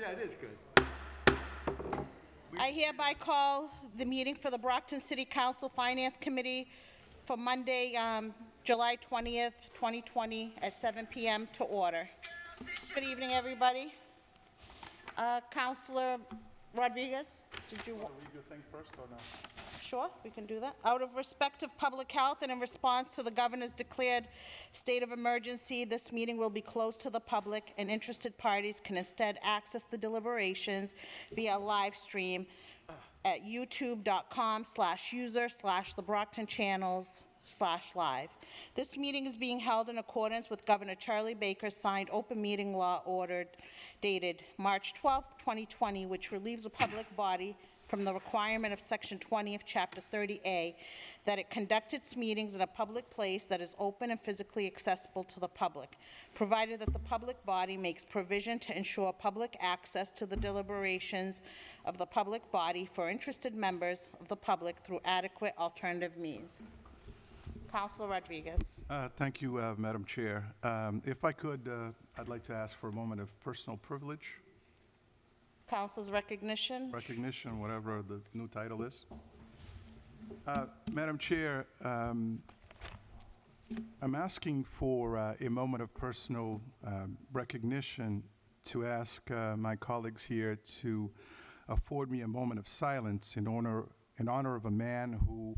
Yeah, it is good. I hereby call the meeting for the Brockton City Council Finance Committee for Monday, July 20th, 2020, at 7 p.m. to order. Good evening, everybody. Councilor Rodriguez, did you? Want to read your thing first or no? Sure, we can do that. Out of respect of public health and in response to the governor's declared state of emergency, this meeting will be closed to the public, and interested parties can instead access the deliberations via live stream at youtube.com/user/TheBrocktonChannels/live. This meeting is being held in accordance with Governor Charlie Baker's signed open meeting law order dated March 12, 2020, which relieves a public body from the requirement of Section 20 of Chapter 30A that it conduct its meetings in a public place that is open and physically accessible to the public, provided that the public body makes provision to ensure public access to the deliberations of the public body for interested members of the public through adequate alternative means. Councilor Rodriguez. Thank you, Madam Chair. If I could, I'd like to ask for a moment of personal privilege, Council's recognition. recognition, whatever the new title is. Madam Chair, I'm asking for a moment of personal recognition to ask my colleagues here to afford me a moment of silence in honor of a man who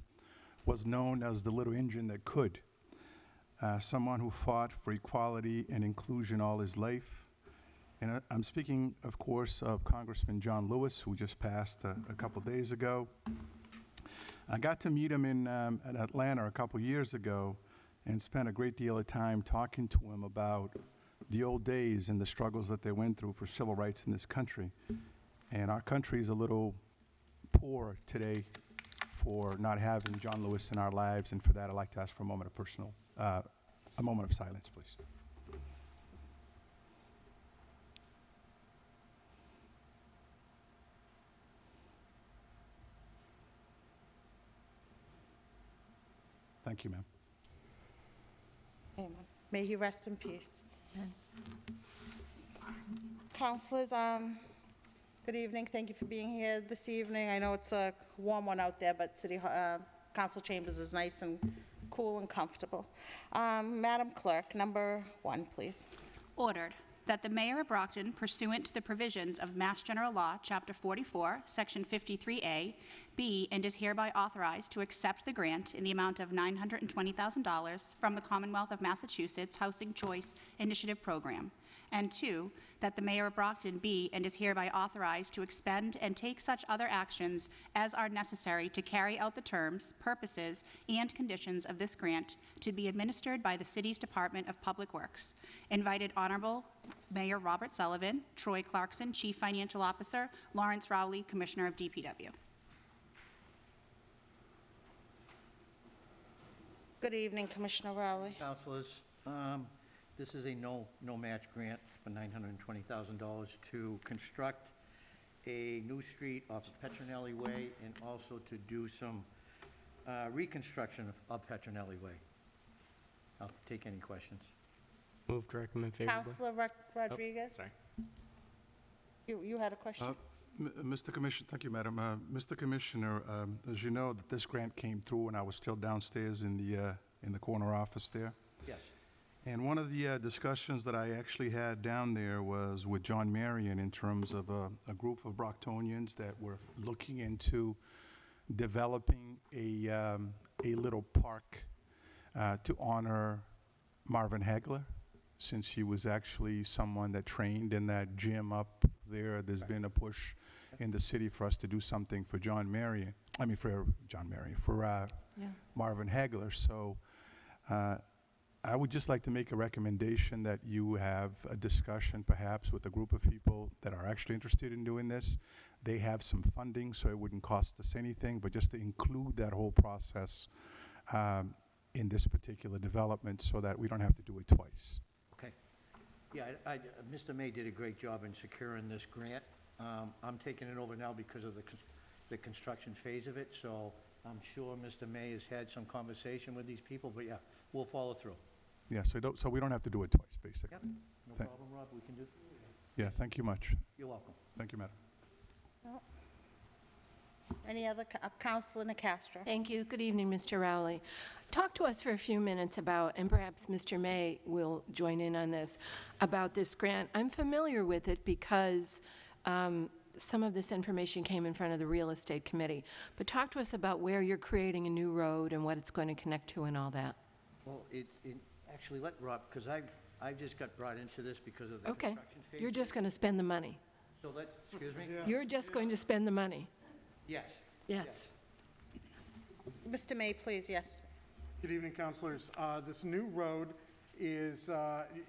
was known as the little engine that could, someone who fought for equality and inclusion all his life. And I'm speaking, of course, of Congressman John Lewis, who just passed a couple days ago. I got to meet him in Atlanta a couple years ago and spent a great deal of time talking to him about the old days and the struggles that they went through for civil rights in this country. And our country is a little poor today for not having John Lewis in our lives, and for that I'd like to ask for a moment of silence, please. Thank you, ma'am. Amen. May he rest in peace. Councilors, good evening. Thank you for being here this evening. I know it's a warm one out there, but Council Chambers is nice and cool and comfortable. Madam Clerk, number 1, please. Ordered, that the Mayor of Brockton, pursuant to the provisions of Mass General Law, Chapter 44, Section 53A, be and is hereby authorized to accept the grant in the amount of $920,000 from the Commonwealth of Massachusetts Housing Choice Initiative Program. And 2, that the Mayor of Brockton be and is hereby authorized to expend and take such other actions as are necessary to carry out the terms, purposes, and conditions of this grant to be administered by the city's Department of Public Works. Invited Honorable Mayor Robert Sullivan, Troy Clarkson, Chief Financial Officer, Lawrence Rowley, Commissioner of DPW. Good evening, Commissioner Rowley. Councilors, this is a no-match grant for $920,000 to construct a new street off of Petronelli Way and also to do some reconstruction of Petronelli Way. I'll take any questions. Move to recommend favorably. Councilor Rodriguez? sorry. You had a question? Mr. Commissioner, thank you, Madam. Mr. Commissioner, as you know, that this grant came through and I was still downstairs in the corner office there. Yes. And one of the discussions that I actually had down there was with John Marion in terms of a group of Brocktonians that were looking into developing a little park to honor Marvin Hagler, since he was actually someone that trained in that gym up there. There's been a push in the city for us to do something for Marvin Hagler. So I would just like to make a recommendation that you have a discussion perhaps with a group of people that are actually interested in doing this. They have some funding, so it wouldn't cost us anything, but just to include that whole process in this particular development so that we don't have to do it twice. Okay. Yeah, Mr. May did a great job in securing this grant. I'm taking it over now because of the construction phase of it, so I'm sure Mr. May has had some conversation with these people, but yeah, we'll follow through. Yeah, so we don't have to do it twice, basically. Yep, no problem, Rob, we can do. Yeah, thank you much. You're welcome. Thank you, Madam. Any other, Counselor Nacastro? Thank you. Good evening, Mr. Rowley. Talk to us for a few minutes about, and perhaps Mr. May will join in on this, about this grant. I'm familiar with it because some of this information came in front of the Real Estate Committee. But talk to us about where you're creating a new road and what it's going to connect to and all that. Well, actually, let Rob, because I just got brought into this because of the Okay. construction phase. You're just going to spend the money. So excuse me? You're just going to spend the money. Yes. Yes. Mr. May, please, yes. Good evening, councilors. This new road is,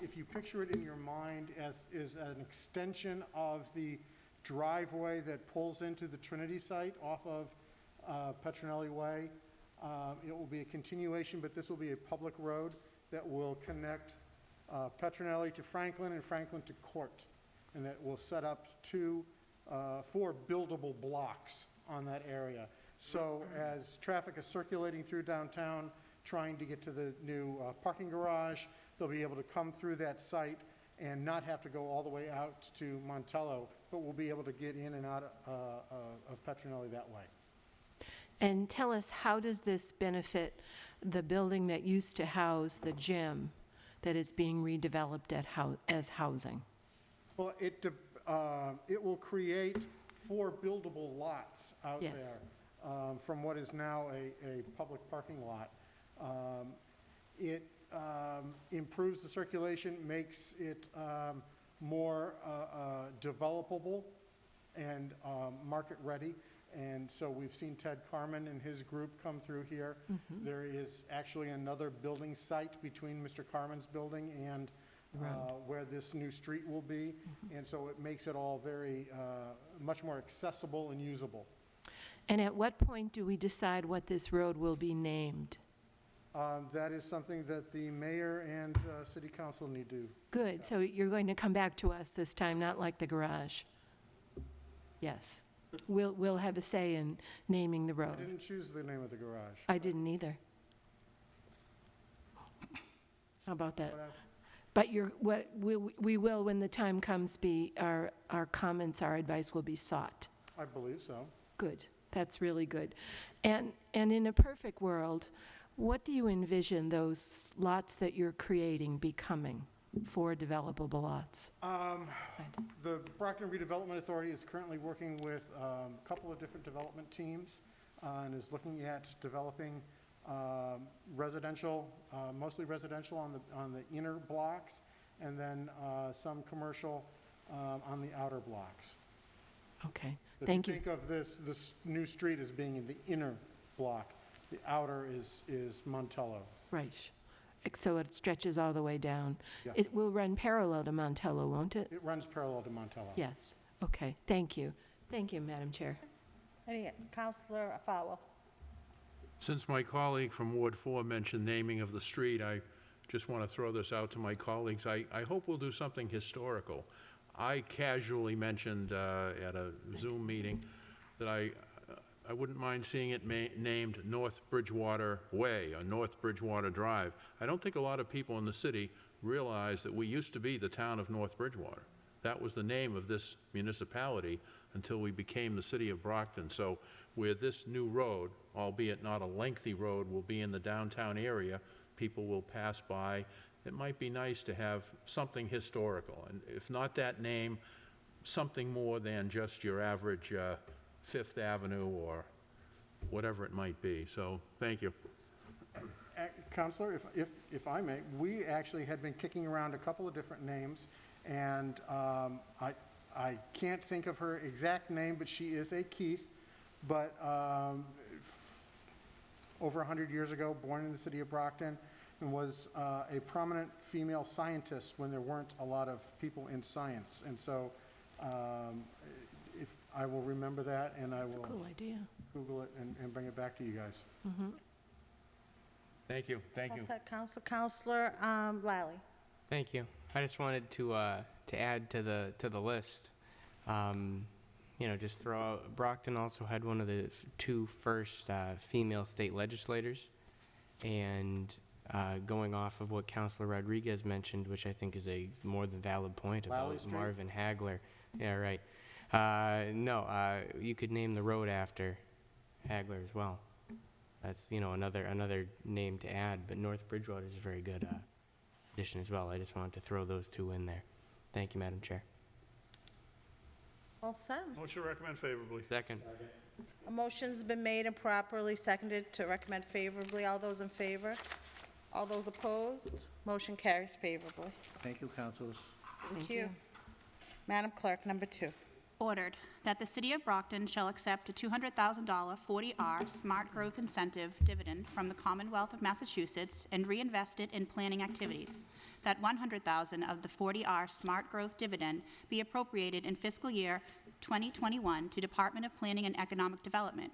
if you picture it in your mind, is an extension of the driveway that pulls into the Trinity site off of Petronelli Way. It will be a continuation, but this will be a public road that will connect Petronelli to Franklin and Franklin to Court, and that will set up 4 buildable blocks on that area. So as traffic is circulating through downtown, trying to get to the new parking garage, they'll be able to come through that site and not have to go all the way out to Montello, but will be able to get in and out of Petronelli that way. And tell us, how does this benefit the building that used to house the gym that is being redeveloped as housing? Well, it will create 4 buildable lots out Yes. there from what is now a public parking lot. It improves the circulation, makes it more developable and market-ready. And so we've seen Ted Carmen and his group come through here. There is actually another building site between Mr. Carmen's building and where this new street will be. And so it makes it all very, much more accessible and usable. And at what point do we decide what this road will be named? That is something that the mayor and city council need to. Good, so you're going to come back to us this time, not like the garage? Yes. We'll have a say in naming the I road. didn't choose the name of the garage. I didn't either. How about that? What happened? But we will, when the time comes, our comments, our advice will be sought. I believe so. Good, that's really good. And in a perfect world, what do you envision those lots that you're creating becoming, 4 developable lots? The Brockton Redevelopment Authority is currently working with a couple of different development teams and is looking at developing residential, mostly residential on the inner blocks, and then some commercial on the outer blocks. Okay, If thank you. think of this new street as being in the inner block, the outer is Montello. Right. So it stretches all the way down. Yes. It will run parallel to Montello, won't it? It runs parallel to Montello. Yes, okay, thank you. Thank you, Madam Chair. Any, Counselor Fowle? Since my colleague from Ward 4 mentioned naming of the street, I just want to throw this out to my colleagues. I hope we'll do something historical. I casually mentioned at a Zoom meeting that I wouldn't mind seeing it named North Bridgewater Way or North Bridgewater Drive. I don't think a lot of people in the city realize that we used to be the town of North Bridgewater. That was the name of this municipality until we became the city of Brockton. So where this new road, albeit not a lengthy road, will be in the downtown area, people will pass by. It might be nice to have something historical, and if not that name, something more than just your average Fifth Avenue or whatever it might be. So, thank you. Counselor, if I may, we actually had been kicking around a couple of different names, and I can't think of her exact name, but she is a Keith, but over 100 years ago, born in the city of Brockton, and was a prominent female scientist when there weren't a lot of people in science. And so if I will remember that, and I will Cool idea. Google it and bring it back to you guys. Thank you. Thank you. Counselor Lally? Thank you. I just wanted to add to the list. Just throw out, Brockton also had one of the 2 first female state legislators, and going off of what Councilor Rodriguez mentioned, which I think is a more than valid point Lally about Street? Marvin Hagler. Yeah, right. No, you could name the road after Hagler as well. That's, another name to add, but North Bridgewater is a very good addition as well. I just wanted to throw those two in there. Thank you, Madam Chair. All set. Motion to recommend favorably. Second. A motion's been made and properly seconded to recommend favorably. All those in favor? All those opposed? Motion carries favorably. Thank you, councilors. Thank you. Madam Clerk, number 2. Ordered, that the City of Brockton shall accept a $200,000 40R Smart Growth Incentive dividend from the Commonwealth of Massachusetts and reinvest it in planning activities. That $100,000 of the 40R Smart Growth dividend be appropriated in fiscal year 2021 to Department of Planning and Economic Development.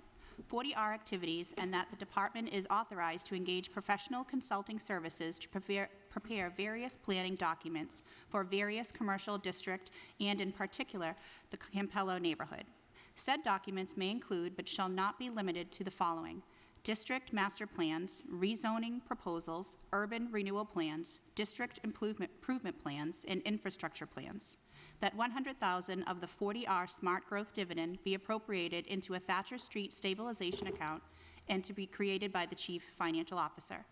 40R activities, and that the department is authorized to engage professional consulting services to prepare various planning documents for various commercial district and, in particular, the Campello neighborhood. Said documents may include, but shall not be limited to, the following: district master plans, rezoning proposals, urban renewal plans, district improvement plans, and infrastructure plans. That $100,000 of the 40R Smart Growth dividend be appropriated into a Thatcher Street stabilization account and to be created by the Chief Financial Officer.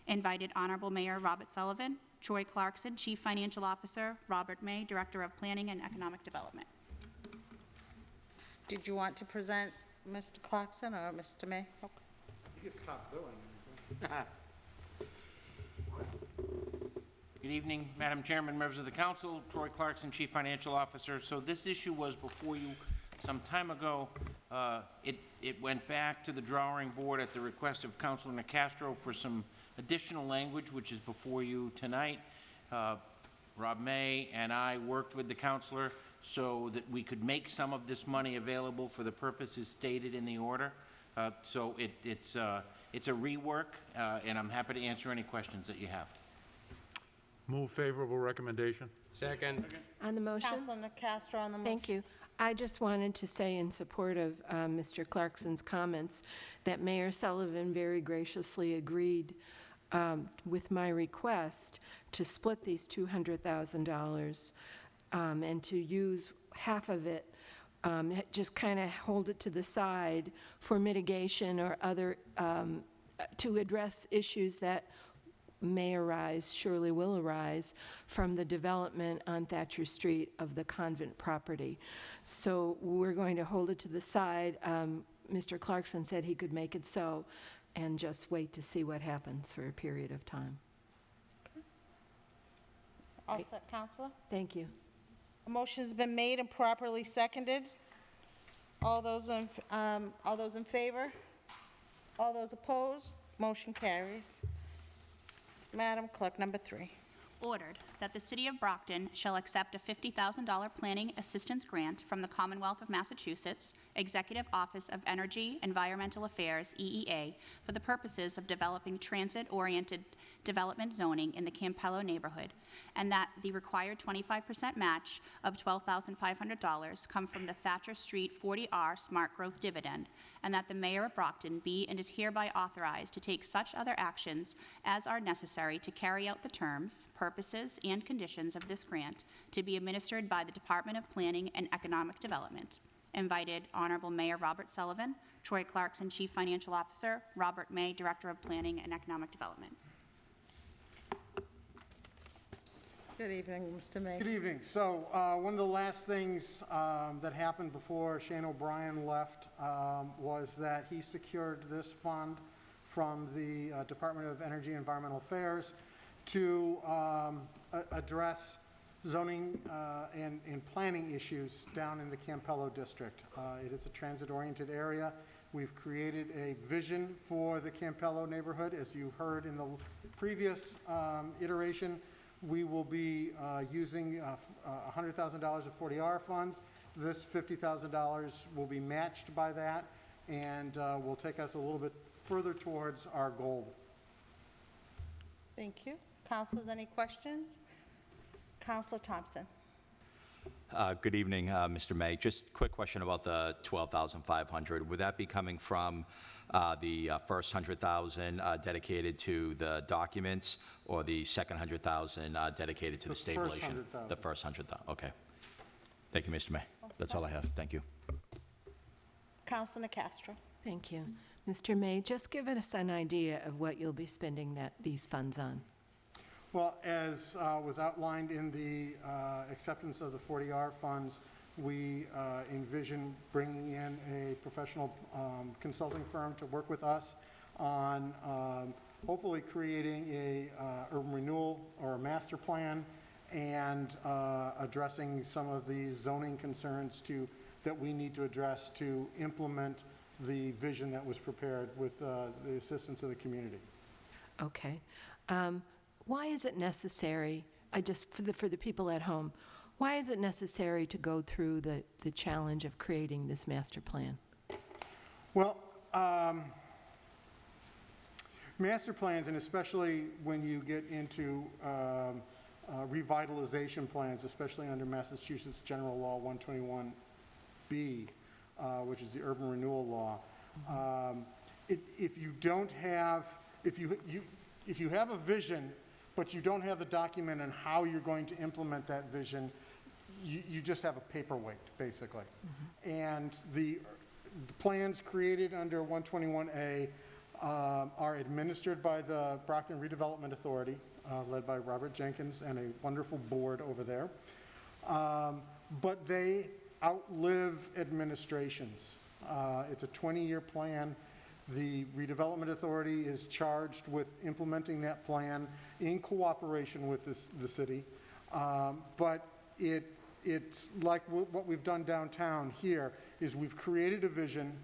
Invited Honorable Mayor Robert Sullivan, Troy Clarkson, Chief Financial Officer, Robert May, Director of Planning and Economic Development. Did you want to present Mr. Clarkson or Mr. May? Okay. You can stop billing. Good evening, Madam Chairman, members of the council. Troy Clarkson, Chief Financial Officer. So this issue was before you some time ago. It went back to the drawing board at the request of Councilor Nicastro for some additional language, which is before you tonight. Rob May and I worked with the councilor so that we could make some of this money available for the purposes stated in the order. So it's a rework, and I'm happy to answer any questions that you have. Move favorable recommendation. Second. On the motion? Councilor Castro on the motion. Thank you. I just wanted to say in support of Mr. Clarkson's comments that Mayor Sullivan very graciously agreed with my request to split these $200,000 and to use half of it, just kind of hold it to the side for mitigation or other, to address issues that may arise, surely will arise, from the development on Thatcher Street of the convent property. So we're going to hold it to the side. Mr. Clarkson said he could make it so, and just wait to see what happens for a period of time. All set, Councilor? Thank you. A motion's been made and properly seconded. All those in favor? All those opposed? Motion carries. Madam Clerk, number 3. Ordered, that the City of Brockton shall accept a $50,000 planning assistance grant from the Commonwealth of Massachusetts, Executive Office of Energy Environmental Affairs, EEA, for the purposes of developing transit-oriented development zoning in the Campello neighborhood, and that the required 25% match of $12,500 come from the Thatcher Street 40R Smart Growth dividend, and that the Mayor of Brockton be and is hereby authorized to take such other actions as are necessary to carry out the terms, purposes, and conditions of this grant to be administered by the Department of Planning and Economic Development. Invited Honorable Mayor Robert Sullivan, Troy Clarkson, Chief Financial Officer, Robert May, Director of Planning and Economic Development. Good evening, Mr. May. Good evening. So one of the last things that happened before Shane O'Brien left was that he secured this fund from the Department of Energy and Environmental Affairs to address zoning and planning issues down in the Campello district. It is a transit-oriented area. We've created a vision for the Campello neighborhood. As you heard in the previous iteration, we will be using $100,000 of 40R funds. This $50,000 will be matched by that and will take us a little bit further towards our goal. Thank you. Councilors, any questions? Councilor Thompson. Good evening, Mr. May. Just quick question about the 12,500. Would that be coming from the first 100,000 dedicated to the documents, or the second 100,000 dedicated to the The first stabilization? 100,000. The first 100,000. Okay. Thank you, Mr. May. That's all I have. Thank you. Councilor Castro. Thank you. Mr. May, just give us an idea of what you'll be spending these funds on. Well, as was outlined in the acceptance of the 40R funds, we envision bringing in a professional consulting firm to work with us on hopefully creating a urban renewal or a master plan, and addressing some of the zoning concerns that we need to address to implement the vision that was prepared with the assistance of the community. Okay. Why is it necessary, for the people at home, why is it necessary to go through the challenge of creating this master plan? Well, master plans, and especially when you get into revitalization plans, especially under Massachusetts General Law 121B, which is the urban renewal law. If you don't have, if you have a vision, but you don't have the document on how you're going to implement that vision, you just have a paperweight, basically. And the plans created under 121A are administered by the Brockton Redevelopment Authority, led by Robert Jenkins and a wonderful board over there. But they outlive administrations. It's a 20-year plan. The Redevelopment Authority is charged with implementing that plan in cooperation with the city. But it's like what we've done downtown here, is we've created a vision,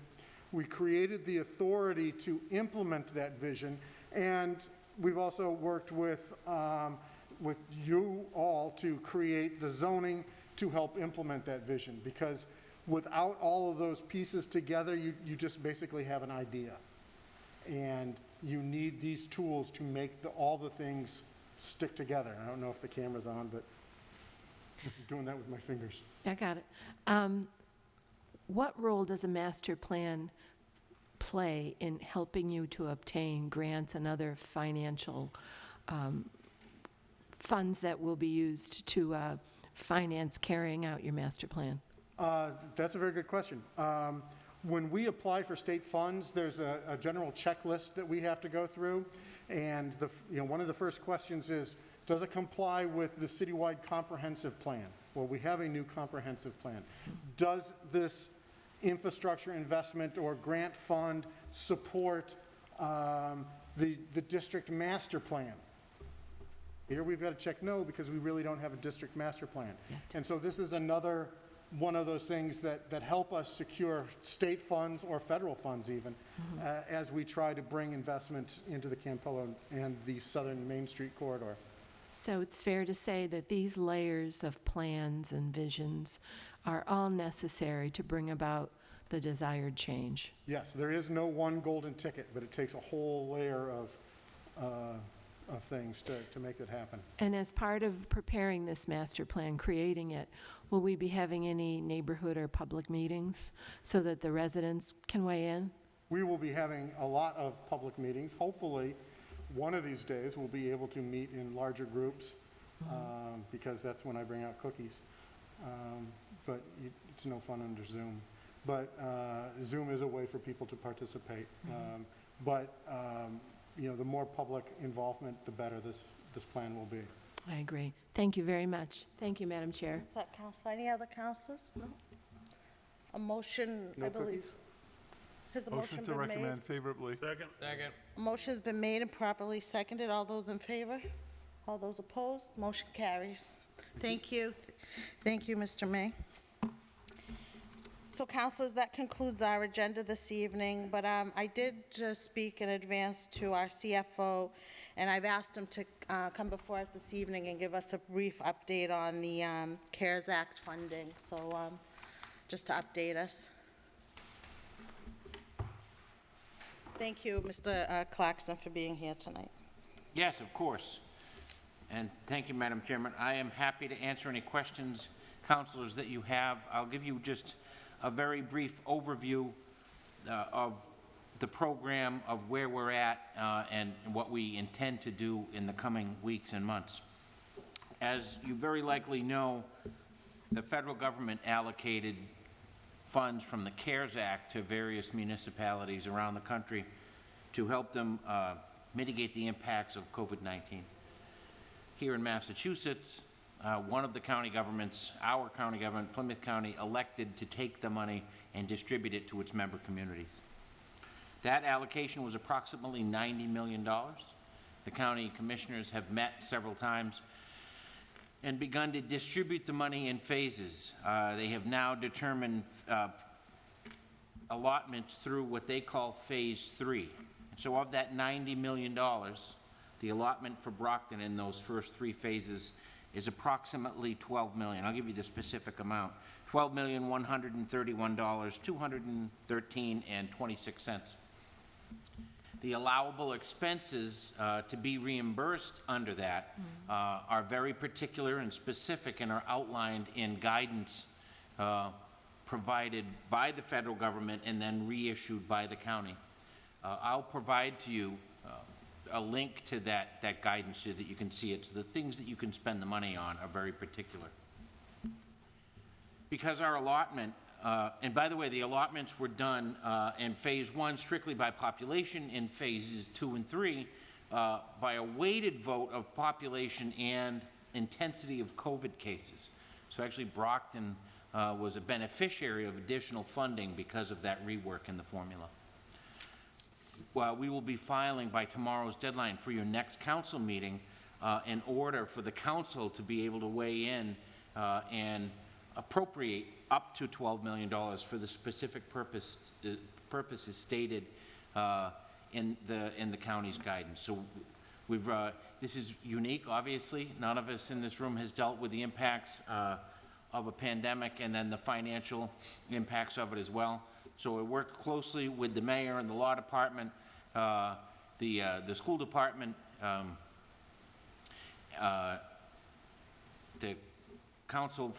we created the authority to implement that vision, and we've also worked with you all to create the zoning to help implement that vision, because without all of those pieces together, you just basically have an idea. And you need these tools to make all the things stick together. I don't know if the camera's on, but I'm doing that with my fingers. I got it. What role does a master plan play in helping you to obtain grants and other financial funds that will be used to finance carrying out your master plan? That's a very good question. When we apply for state funds, there's a general checklist that we have to go through. And one of the first questions is, does it comply with the citywide comprehensive plan? Well, we have a new comprehensive plan. Does this infrastructure investment or grant fund support the district master plan? Here we've got to check no, because we really don't have a district master plan. And so this is another one of those things that help us secure state funds or federal funds even, as we try to bring investment into the Campello and the southern Main Street corridor. So it's fair to say that these layers of plans and visions are all necessary to bring about the desired change. Yes, there is no one golden ticket, but it takes a whole layer of things to make it happen. And as part of preparing this master plan, creating it, will we be having any neighborhood or public meetings so that the residents can weigh in? We will be having a lot of public meetings. Hopefully, one of these days, we'll be able to meet in larger groups, because that's when I bring out cookies. But it's no fun under Zoom. But Zoom is a way for people to participate. The more public involvement, the better this plan will be. I agree. Thank you very much. Thank you, Madam Chair. Is that council? Any other councilors? No? A motion, No I believe. cookies? Has a Motion motion to been made? recommend favorably. Second. A motion's been made and properly seconded. All those in favor? All those opposed? Motion carries. Thank you. Thank you, Mr. May. So, councilors, that concludes our agenda this evening, but I did just speak in advance to our CFO, and I've asked him to come before us this evening and give us a brief update on the CARES Act funding, so just to update us. Thank you, Mr. Clarkson, for being here tonight. Yes, of course. And thank you, Madam Chairman. I am happy to answer any questions councilors that you have. I'll give you just a very brief overview of the program, of where we're at, and what we intend to do in the coming weeks and months. As you very likely know, the federal government allocated funds from the CARES Act to various municipalities around the country to help them mitigate the impacts of COVID-19. Here in Massachusetts, one of the county governments, our county government, Plymouth County, elected to take the money and distribute it to its member communities. That allocation was approximately $90 million. The county commissioners have met several times and begun to distribute the money in phases. They have now determined allotments through what they call Phase 3. So of that $90 million, the allotment for Brockton in those first 3 phases is approximately $12 million. I'll give you the specific amount. $12,131,213.26. The allowable expenses to be reimbursed under that are very particular and specific and are outlined in guidance provided by the federal government and then reissued by the county. I'll provide to you a link to that guidance so that you can see it. So the things that you can spend the money on are very particular. Because our allotment, and by the way, the allotments were done in Phase 1 strictly by population, in Phases 2 and 3 by a weighted vote of population and intensity of COVID cases. So actually Brockton was a beneficiary of additional funding because of that rework in the formula. Well, we will be filing by tomorrow's deadline for your next council meeting in order for the council to be able to weigh in and appropriate up to $12 million for the specific purposes stated in the county's guidance. So we've this is unique, obviously. None of us in this room has dealt with the impacts of a pandemic and then the financial impacts of it as well. So we work closely with the mayor and the law department, the school department, the council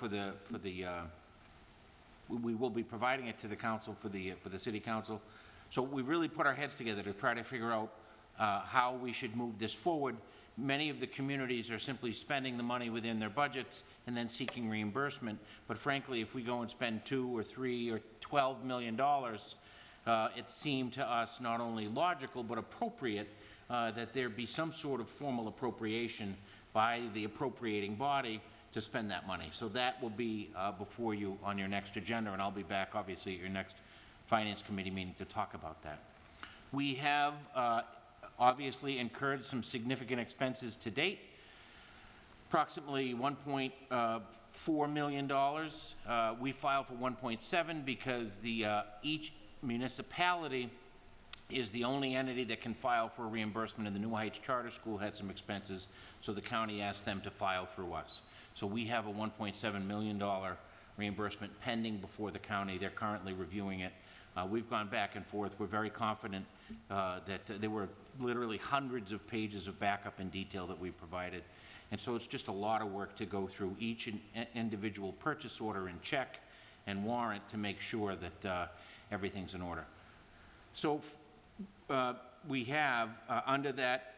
we will be providing it to the council for the city council. So we really put our heads together to try to figure out how we should move this forward. Many of the communities are simply spending the money within their budgets and then seeking reimbursement. But frankly, if we go and spend $2 or $3 or $12 million, it seemed to us not only logical but appropriate that there be some sort of formal appropriation by the appropriating body to spend that money. So that will be before you on your next agenda, and I'll be back, obviously, at your next Finance Committee meeting to talk about that. We have obviously incurred some significant expenses to date, approximately $1.4 million. We filed for 1.7 because each municipality is the only entity that can file for a reimbursement, and the New Heights Charter School had some expenses, so the county asked them to file through us. So we have a $1.7 million reimbursement pending before the county. They're currently reviewing it. We've gone back and forth. We're very confident that there were literally hundreds of pages of backup and detail that we provided. And so it's just a lot of work to go through each individual purchase order and check and warrant to make sure that everything's in order. So we have, under that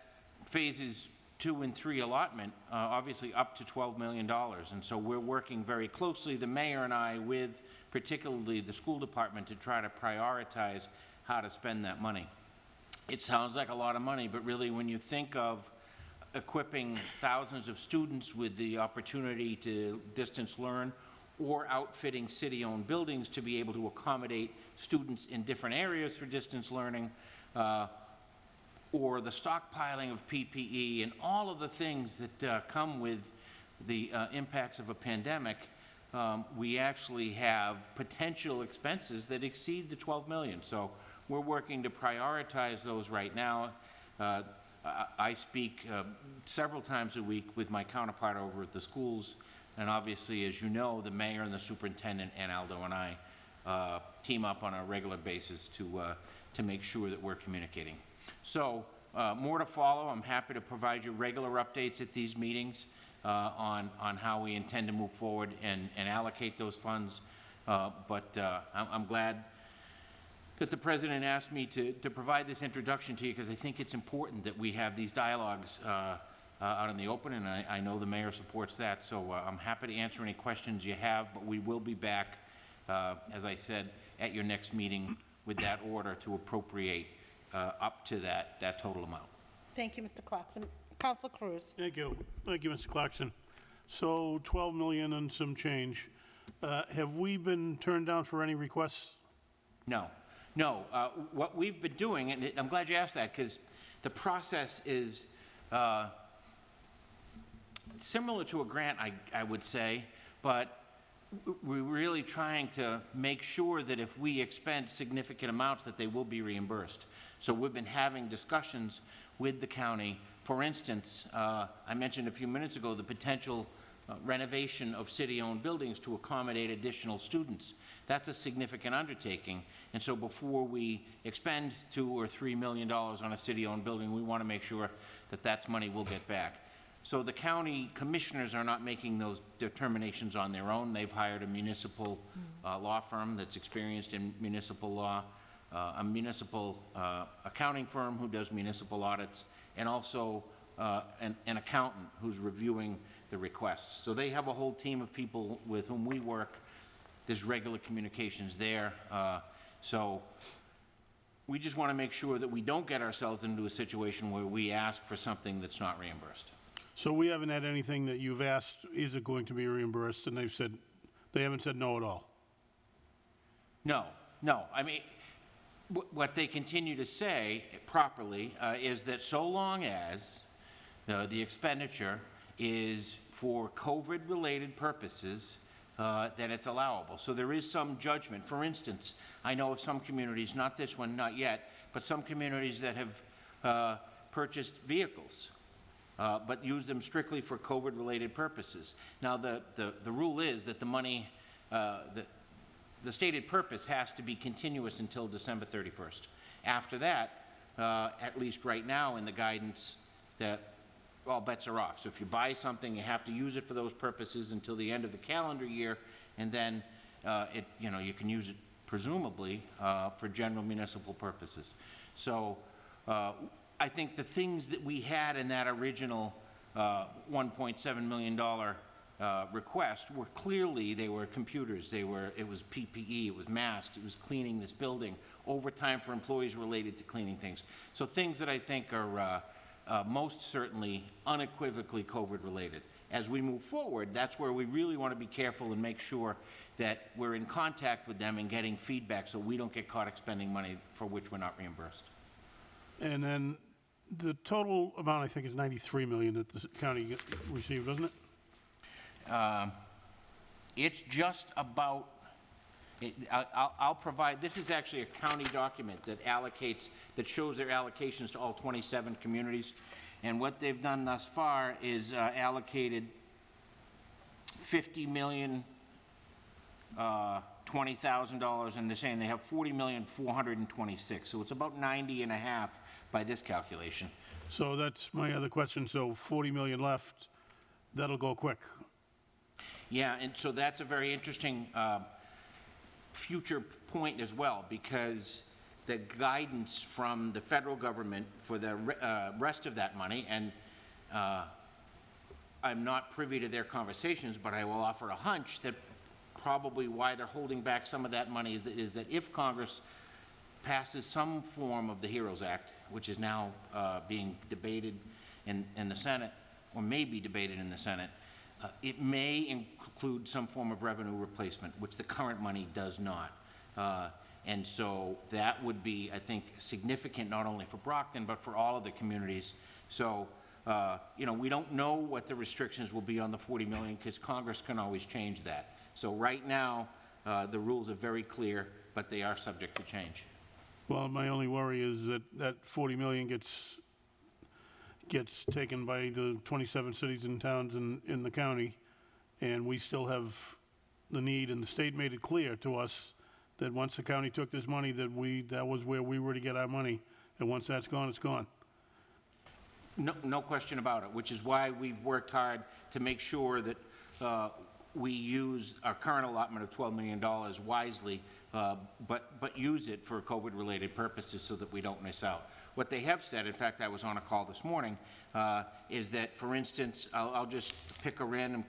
Phases 2 and 3 allotment, obviously up to $12 million. And so we're working very closely, the mayor and I, with particularly the school department to try to prioritize how to spend that money. It sounds like a lot of money, but really when you think of equipping thousands of students with the opportunity to distance learn, or outfitting city-owned buildings to be able to accommodate students in different areas for distance learning, or the stockpiling of PPE and all of the things that come with the impacts of a pandemic, we actually have potential expenses that exceed the $12 million. So we're working to prioritize those right now. I speak several times a week with my counterpart over at the schools, and obviously, as you know, the mayor and the superintendent and Aldo and I team up on a regular basis to make sure that we're communicating. So more to follow. I'm happy to provide you regular updates at these meetings. on how we intend to move forward and allocate those funds. But I'm glad that the president asked me to provide this introduction to you, because I think it's important that we have these dialogues out in the open, and I know the mayor supports that. So I'm happy to answer any questions you have, but we will be back, as I said, at your next meeting with that order to appropriate up to that total amount. Thank you, Mr. Clarkson. Councilor Cruz. Thank you. Thank you, Mr. Clarkson. So 12 million and some change. Have we been turned down for any requests? No. What we've been doing, and I'm glad you asked that, because the process is similar to a grant, I would say, but we're really trying to make sure that if we expend significant amounts, that they will be reimbursed. So we've been having discussions with the county. For instance, I mentioned a few minutes ago the potential renovation of city-owned buildings to accommodate additional students. That's a significant undertaking. And so before we expend $2 or $3 million on a city-owned building, we want to make sure that that's money we'll get back. So the county commissioners are not making those determinations on their own. They've hired a municipal law firm that's experienced in municipal law, a municipal accounting firm who does municipal audits, and also an accountant who's reviewing the requests. So they have a whole team of people with whom we work. There's regular communications there. So we just want to make sure that we don't get ourselves into a situation where we ask for something that's not reimbursed. So we haven't had anything that you've asked, is it going to be reimbursed, and they haven't said no at all? No. I mean, what they continue to say properly is that so long as the expenditure is for COVID-related purposes, that it's allowable. So there is some judgment. For instance, I know of some communities, not this one, not yet, but some communities that have purchased vehicles, but use them strictly for COVID-related purposes. Now, the rule is that the money, the stated purpose has to be continuous until December 31st. After that, at least right now in the guidance, that all bets are off. So if you buy something, you have to use it for those purposes until the end of the calendar year, and then you can use it presumably for general municipal purposes. So I think the things that we had in that original $1.7 million request were clearly, they were computers, it was PPE, it was masks, it was cleaning this building, overtime for employees related to cleaning things. So things that I think are most certainly unequivocally COVID-related. As we move forward, that's where we really want to be careful and make sure that we're in contact with them and getting feedback so we don't get caught expending money for which we're not reimbursed. And then the total amount, I think, is 93 million that the county received, doesn't it? It's just about, I'll provide, this is actually a county document that shows their allocations to all 27 communities. And what they've done thus far is allocated $50 million, $20,000, and they're saying they have $40,426,000. So it's about 90 and a half by this calculation. So that's my other question. So 40 million left, that'll go quick. Yeah, and so that's a very interesting future point as well, because the guidance from the federal government for the rest of that money, and I'm not privy to their conversations, but I will offer a hunch that probably why they're holding back some of that money is that if Congress passes some form of the HEROES Act, which is now being debated in the Senate, or may be debated in the Senate, it may include some form of revenue replacement, which the current money does not. And so that would be, I think, significant not only for Brockton, but for all of the communities. So, we don't know what the restrictions will be on the 40 million, because Congress can always change that. So right now, the rules are very clear, but they are subject to change. Well, my only worry is that 40 million gets taken by the 27 cities and towns in the county, and we still have the need, and the state made it clear to us that once the county took this money, that was where we were to get our money, and once that's gone, it's gone. No question about it, which is why we've worked hard to make sure that we use our current allotment of $12 million wisely, but use it for COVID-related purposes so that we don't miss out. What they have said, in fact, I was on a call this morning, is that, for instance, I'll just pick a random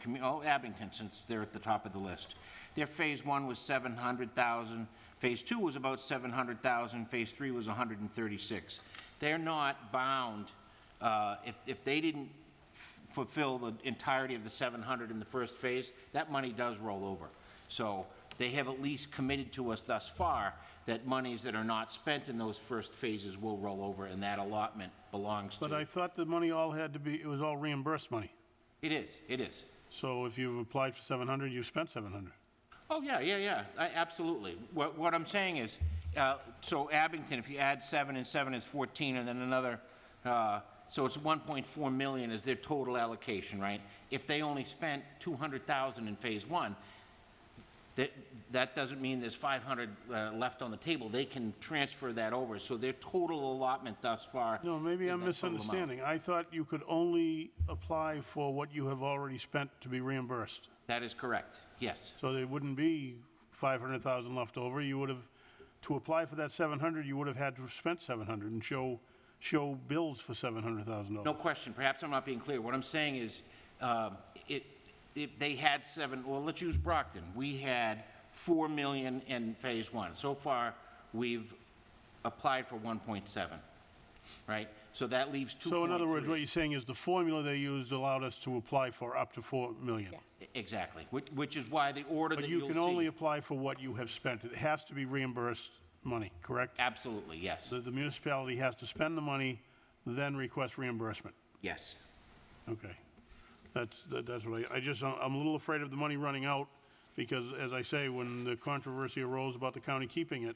Abington, since they're at the top of the list. Their Phase 1 was 700,000, Phase 2 was about 700,000, Phase 3 was 136. They're not bound, if they didn't fulfill the entirety of the 700 in the first phase, that money does roll over. So they have at least committed to us thus far that monies that are not spent in those first phases will roll over, and that allotment belongs to... But I thought the money all had to be, it was all reimbursed money. It is. So if you've applied for 700, you've spent 700. Oh, yeah, absolutely. What I'm saying is, so Abington, if you add 7 and 7 is 14, and then another, so it's 1.4 million is their total allocation, right? If they only spent 200,000 in Phase 1, that doesn't mean there's 500 left on the table. They can transfer that over. So their total allotment thus far... No, maybe is I'm that total amount. misunderstanding. I thought you could only apply for what you have already spent to be reimbursed. That is correct, yes. So there wouldn't be 500,000 left over. You would have, to apply for that 700, you would have had to have spent 700 and show bills for $700,000. No question. Perhaps I'm not being clear. What I'm saying is, they had 7, well, let's use Brockton. We had 4 million in Phase 1. So far, we've applied for 1.7, right? So that leaves 2.3. So in other words, what you're saying is the formula they used allowed us to apply for up to 4 million. Yes. Exactly, which is why the order But that you you'll can see... only apply for what you have spent. It has to be reimbursed money, correct? Absolutely, yes. The municipality has to spend the money, then request reimbursement. Yes. Okay. That's what I'm a little afraid of the money running out, because, as I say, when the controversy arose about the county keeping it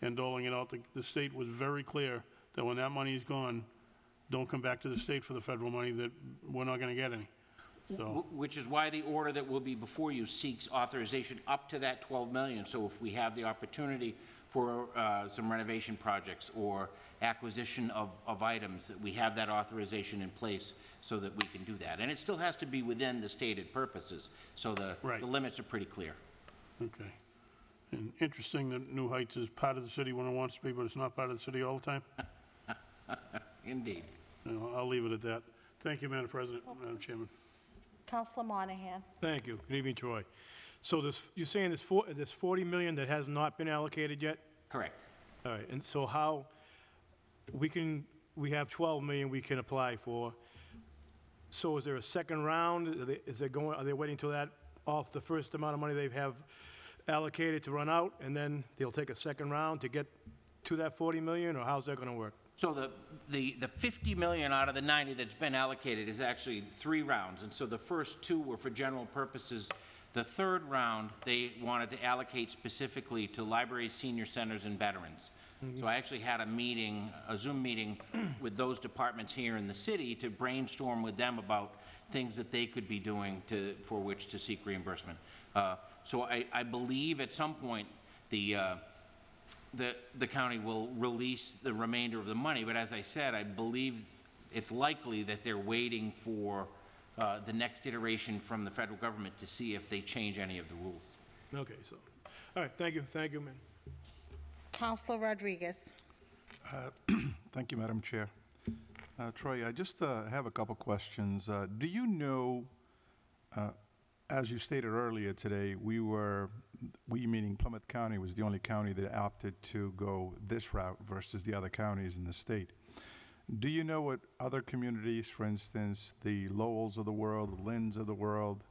and doling it out, the state was very clear that when that money is gone, don't come back to the state for the federal money, that we're not going to get any. So, Which is why the order that will be before you seeks authorization up to that 12 million. So if we have the opportunity for some renovation projects or acquisition of items, that we have that authorization in place so that we can do that. And it still has to be within the stated purposes, so the Right. limits are pretty clear. okay. And interesting that New Heights is part of the city when it wants to be, but it's not part of the city all the time. Indeed. I'll leave it at that. Thank you, Madam President, Madam Chairman. Counselor Monahan. Thank you. Good evening, Troy. So you're saying there's 40 million that has not been allocated yet? Correct. All right, and so how, we have 12 million we can apply for. So is there a second round? Are they waiting till that, off the first amount of money they have allocated to run out, and then they'll take a second round to get to that 40 million, or how's that gonna work? So the 50 million out of the 90 that's been allocated is actually 3 rounds, and so the first 2 were for general purposes. The third round, they wanted to allocate specifically to libraries, senior centers, and veterans. So I actually had a Zoom meeting with those departments here in the city to brainstorm with them about things that they could be doing for which to seek reimbursement. So I believe at some point, the county will release the remainder of the money, but as I said, I believe it's likely that they're waiting for the next iteration from the federal government to see if they change any of the rules. Okay, so, all right, thank you, man. Counselor Rodriguez. Thank you, Madam Chair. Troy, I just have a couple questions. Do you know, as you stated earlier today, we meaning Plymouth County was the only county that opted to go this route versus the other counties in the state. Do you know what other communities, for instance, the Lowells of the world, the Lynns of the world,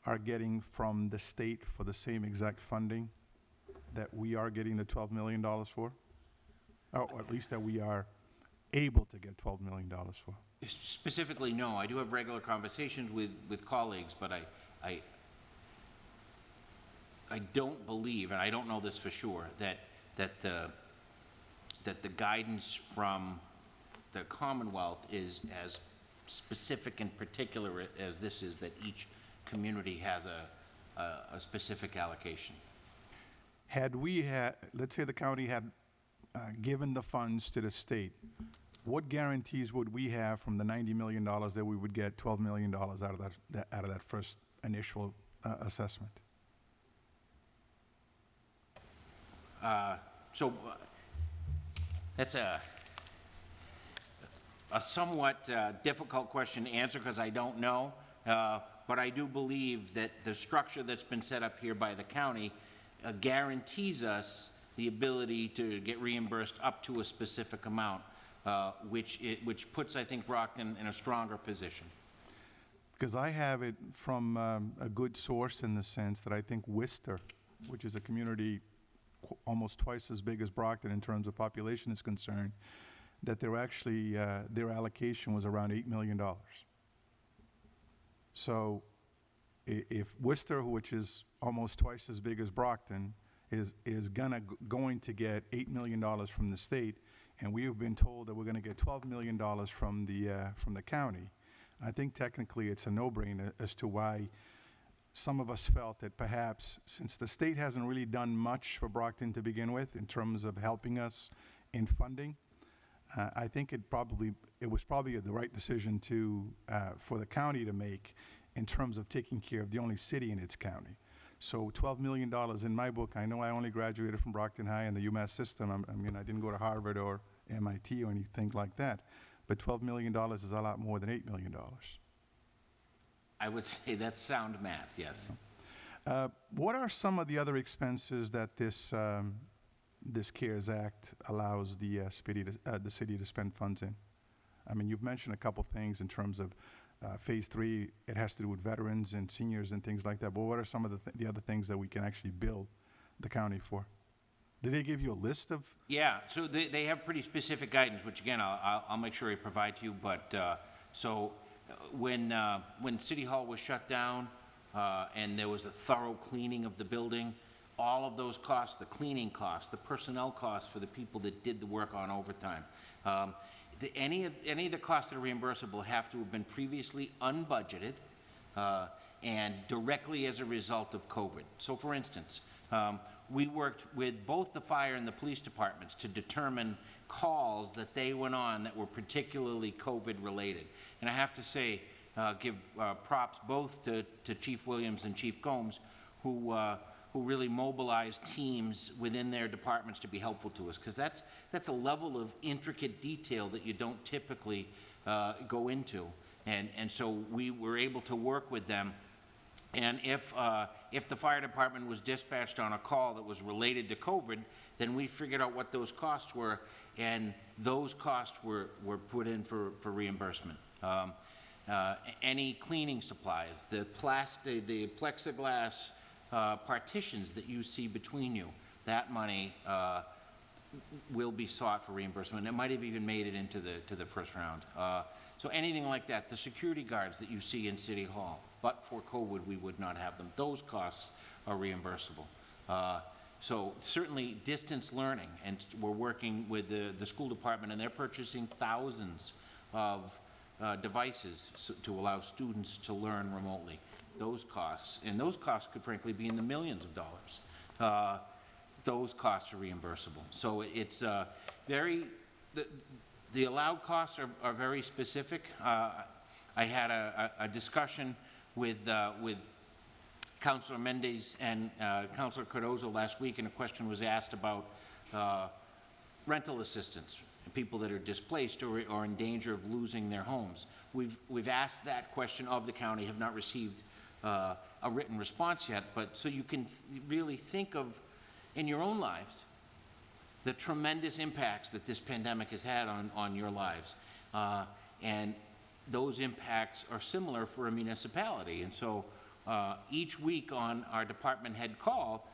are getting from the state for the same exact funding that we are getting the $12 million for? Or at least that we are able to get $12 million for? Specifically, no. I do have regular conversations with colleagues, but I don't believe, and I don't know this for sure, that the guidance from the Commonwealth is as specific and particular as this is, that each community has a specific allocation. Let's say the county had given the funds to the state, what guarantees would we have from the $90 million that we would get $12 million out of that first initial assessment? That's a somewhat difficult question to answer because I don't know. But I do believe that the structure that's been set up here by the county guarantees us the ability to get reimbursed up to a specific amount, which puts, I think, Brockton in a stronger position. Because I have it from a good source in the sense that I think Worcester, which is a community almost twice as big as Brockton in terms of population is concerned, that they're actually, their allocation was around $8 million. So if Worcester, which is almost twice as big as Brockton, is going to get $8 million from the state, and we have been told that we're going to get $12 million from the county, I think technically it's a no-brainer as to why some of us felt that perhaps, since the state hasn't really done much for Brockton to begin with in terms of helping us in funding, I think it was probably the right decision for the county to make in terms of taking care of the only city in its county. So $12 million in my book, I know I only graduated from Brockton High and the UMass system. I didn't go to Harvard or MIT or anything like that. But $12 million is a lot more than $8 million. I would say that's sound math, yes. What are some of the other expenses that this CARES Act allows the city to spend funds in? You've mentioned a couple things in terms of Phase 3. It has to do with veterans and seniors and things like that. But what are some of the other things that we can actually bill the county for? Did they give you a list of? Yeah, so they have pretty specific guidance, which again, I'll make sure I provide to you. But when City Hall was shut down and there was a thorough cleaning of the building, all of those costs, the cleaning costs, the personnel costs for the people that did the work on overtime, any of the costs that are reimbursable have to have been previously unbudgeted and directly as a result of COVID. So for instance, we worked with both the fire and the police departments to determine calls that they went on that were particularly COVID related. And I have to say, give props both to Chief Williams and Chief Gomes, who really mobilized teams within their departments to be helpful to us, because that's a level of intricate detail that you don't typically go into. And so we were able to work with them. And if the fire department was dispatched on a call that was related to COVID, then we figured out what those costs were, and those costs were put in for reimbursement. Any cleaning supplies, the plexiglass partitions that you see between you, that money will be sought for reimbursement. It might have even made it into the first round. So anything like that, the security guards that you see in City Hall, but for COVID, we would not have them. Those costs are reimbursable. So certainly distance learning, and we're working with the school department, and they're purchasing thousands of devices to allow students to learn remotely. Those costs could frankly be in the millions of dollars. Those costs are reimbursable. So it's the allowed costs are very specific. I had a discussion with Councilor Mendez and Councilor Cardozo last week, and a question was asked about rental assistance, people that are displaced or in danger of losing their homes. We've asked that question of the county, have not received a written response yet, but so you can really think of, in your own lives, the tremendous impacts that this pandemic has had on your lives. And those impacts are similar for a municipality. And so each week on our department head call,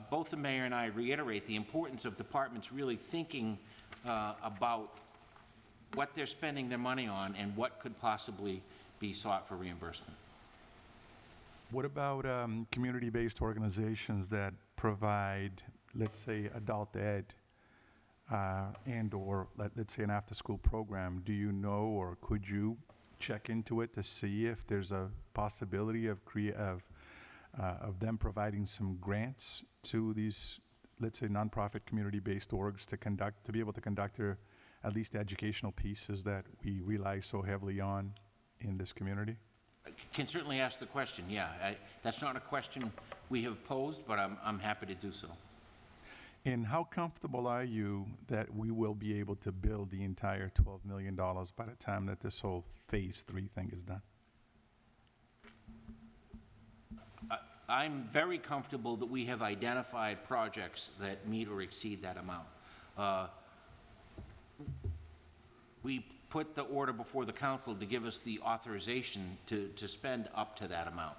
both the mayor and I reiterate the importance of departments really thinking about what they're spending their money on and what could possibly be sought for reimbursement. What about community-based organizations that provide, let's say, adult ed and/or let's say an after-school program? Do you know, or could you check into it to see if there's a possibility of them providing some grants to these, let's say, nonprofit community-based orgs to be able to conduct at least educational pieces that we rely so heavily on in this community? Can certainly ask the question, yeah. That's not a question we have posed, but I'm happy to do so. And how comfortable are you that we will be able to build the entire $12 million by the time that this whole Phase 3 thing is done? I'm very comfortable that we have identified projects that meet or exceed that amount. We put the order before the council to give us the authorization to spend up to that amount.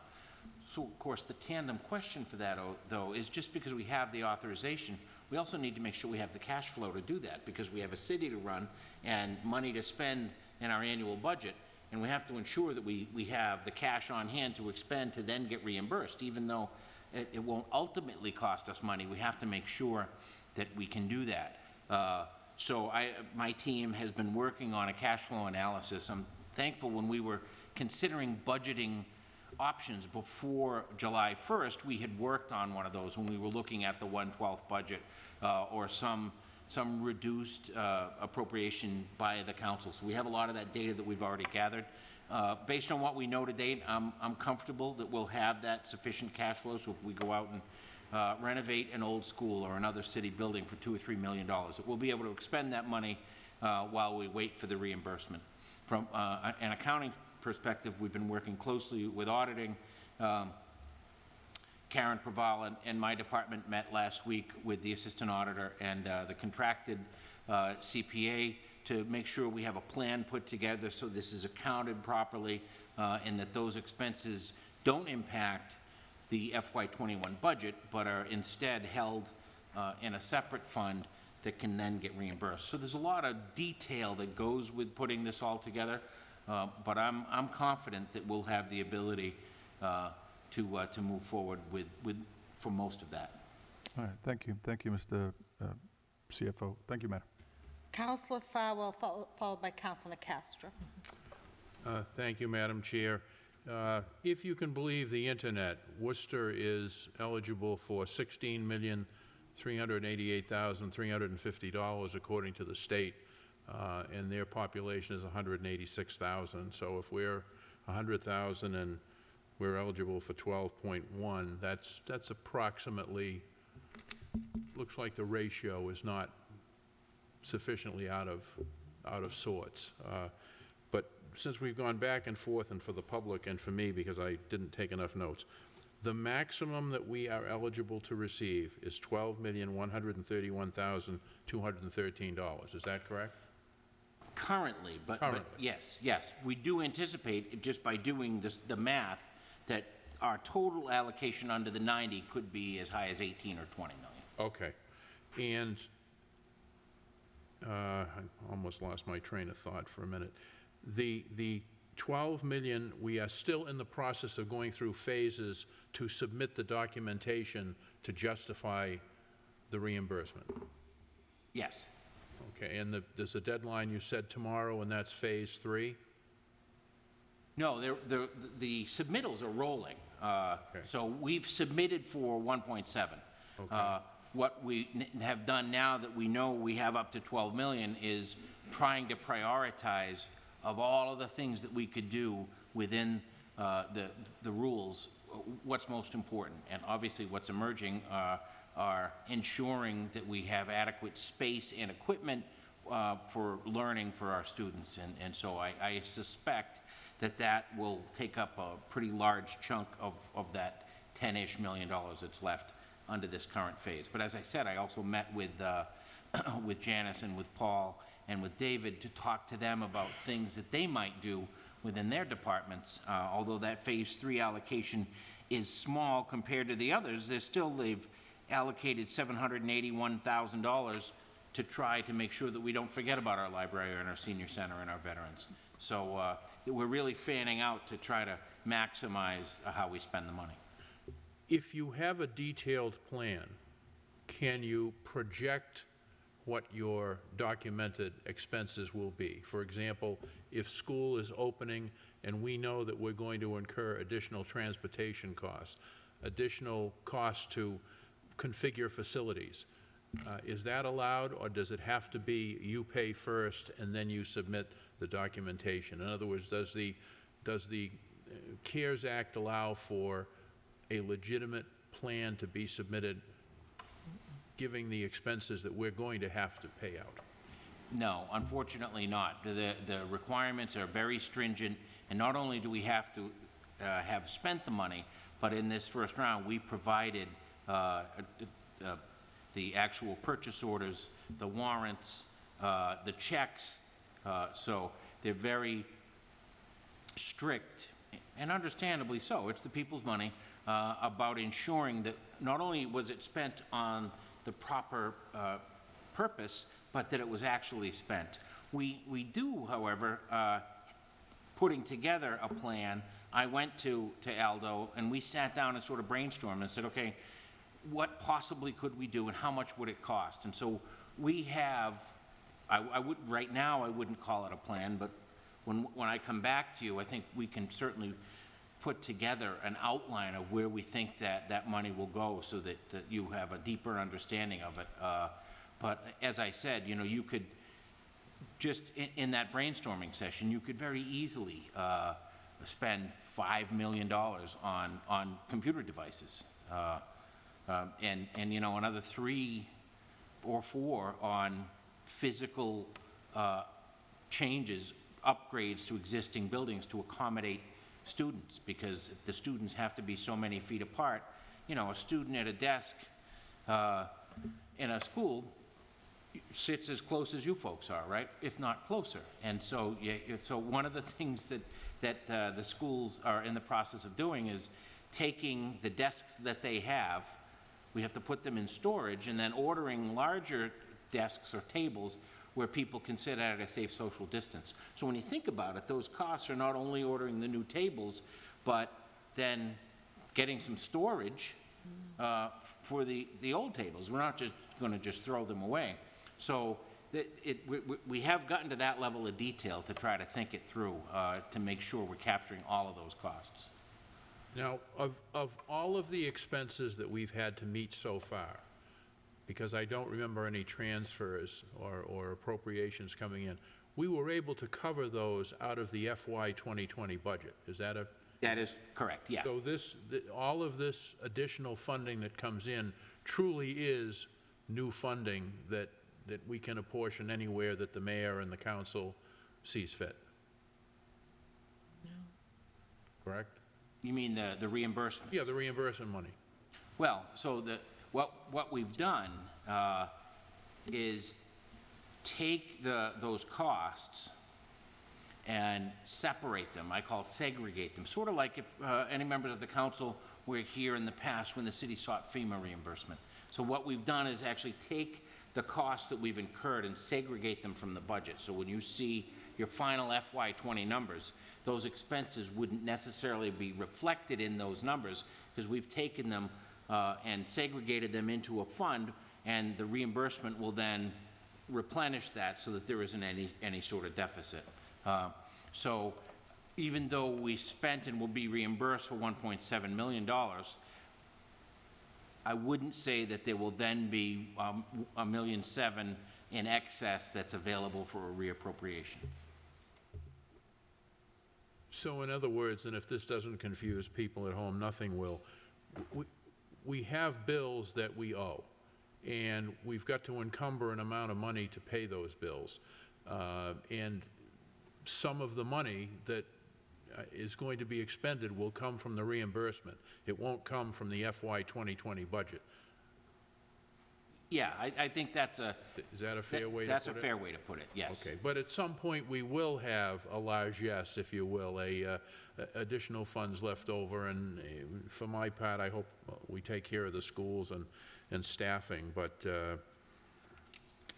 So, of course, the tandem question for that, though, is just because we have the authorization, we also need to make sure we have the cash flow to do that, because we have a city to run and money to spend in our annual budget, and we have to ensure that we have the cash on hand to expend to then get reimbursed. Even though it won't ultimately cost us money, we have to make sure that we can do that. So my team has been working on a cash flow analysis. I'm thankful when we were considering budgeting options before July 1st, we had worked on one of those when we were looking at the 1/12 budget or some reduced appropriation by the council. So we have a lot of that data that we've already gathered. Based on what we know to date, I'm comfortable that we'll have that sufficient cash flow. So if we go out and renovate an old school or another city building for $2 or $3 million, that we'll be able to expend that money while we wait for the reimbursement. From an accounting perspective, we've been working closely with auditing. Karen Praval and my department met last week with the assistant auditor and the contracted CPA to make sure we have a plan put together so this is accounted properly and that those expenses don't impact the FY21 budget, but are instead held in a separate fund that can then get reimbursed. So there's a lot of detail that goes with putting this all together, but I'm confident that we'll have the ability to move forward for most of that. All right, thank you. Thank you, Mr. CFO. Thank you, Madam. Councilor Farwell, followed by Councilor Castro. Thank you, Madam Chair. If you can believe the internet, Worcester is eligible for $16,388,350 according to the state, and their population is 186,000. So if we're 100,000 and we're eligible for 12.1, that's approximately, looks like the ratio is not sufficiently out of sorts. But since we've gone back and forth, and for the public and for me, because I didn't take enough notes, the maximum that we are eligible to receive is $12,131,213. Is that correct? Currently, but Currently. yes. We do anticipate, just by doing the math, that our total allocation under the 90 could be as high as 18 or 20 million. Okay. And I almost lost my train of thought for a minute. The 12 million, we are still in the process of going through phases to submit the documentation to justify the reimbursement. Yes. Okay, and there's a deadline, you said tomorrow, and that's Phase 3? No, the submittals are rolling. So we've submitted for 1.7. Okay. What we have done now that we know we have up to 12 million is trying to prioritize of all of the things that we could do within the rules, what's most important. And obviously what's emerging are ensuring that we have adequate space and equipment for learning for our students. And so I suspect that will take up a pretty large chunk of that $10-ish million that's left under this current phase. But as I said, I also met with Janice and with Paul and with David to talk to them about things that they might do within their departments. Although that Phase 3 allocation is small compared to the others, they've allocated $781,000 to try to make sure that we don't forget about our library and our senior center and our veterans. So we're really fanning out to try to maximize how we spend the money. If you have a detailed plan, can you project what your documented expenses will be? For example, if school is opening and we know that we're going to incur additional transportation costs, additional costs to configure facilities, Is that allowed, or does it have to be you pay first and then you submit the documentation? In other words, does the CARES Act allow for a legitimate plan to be submitted, giving the expenses that we're going to have to pay out? No, unfortunately not. The requirements are very stringent, and not only do we have to have spent the money, but in this first round, we provided the actual purchase orders, the warrants, the checks, so they're very strict, and understandably so, it's the people's money, about ensuring that not only was it spent on the proper purpose, but that it was actually spent. We do, however, putting together a plan, I went to Aldo, and we sat down and sort of brainstormed and said, okay, what possibly could we do and how much would it cost? And so we have, I would, right now, I wouldn't call it a plan, but when I come back to you, I think we can certainly put together an outline of where we think that money will go so that you have a deeper understanding of it. But as I said, you know, you could just in that brainstorming session, you could very easily spend $5 million on computer devices. And you know, another 3 or 4 on physical changes, upgrades to existing buildings to accommodate students, because if the students have to be so many feet apart, you know, a student at a desk in a school sits as close as you folks are, right? If not closer. And so, so one of the things that the schools are in the process of doing is taking the desks that they have, we have to put them in storage, and then ordering larger desks or tables where people can sit at a safe social distance. So when you think about it, those costs are not only ordering the new tables, but then getting some storage for the old tables. We're not just going to just throw them away. So we have gotten to that level of detail to try to think it through to make sure we're capturing all of those costs. Now, of all of the expenses that we've had to meet so far, because I don't remember any transfers or appropriations coming in, we were able to cover those out of the FY 2020 budget. Is that a... That is correct, yeah. So all of this additional funding that comes in truly is new funding that we can apportion anywhere that the mayor and the council sees fit? No. Correct? You mean the reimbursement? Yeah, the reimbursement money. Well, so what we've done is take those costs and separate them. I call segregate them. Sort of like if any members of the council were here in the past when the city sought FEMA reimbursement. So what we've done is actually take the costs that we've incurred and segregate them from the budget. So when you see your final FY20 numbers, those expenses wouldn't necessarily be reflected in those numbers because we've taken them and segregated them into a fund, and the reimbursement will then replenish that so that there isn't any sort of deficit. So even though we spent and will be reimbursed for $1.7 million, I wouldn't say that there will then be $1.7 million in excess that's available for a reappropriation. So in other words, and if this doesn't confuse people at home, nothing will, we have bills that we owe, and we've got to encumber an amount of money to pay those bills. And some of the money that is going to be expended will come from the reimbursement. It won't come from the FY 2020 budget. Yeah, I think that's a... Is that a fair way to put it? That's a fair way to put it, yes. Okay, but at some point, we will have a largesse, if you will, additional funds left over, and for my part, I hope we take care of the schools and staffing, but,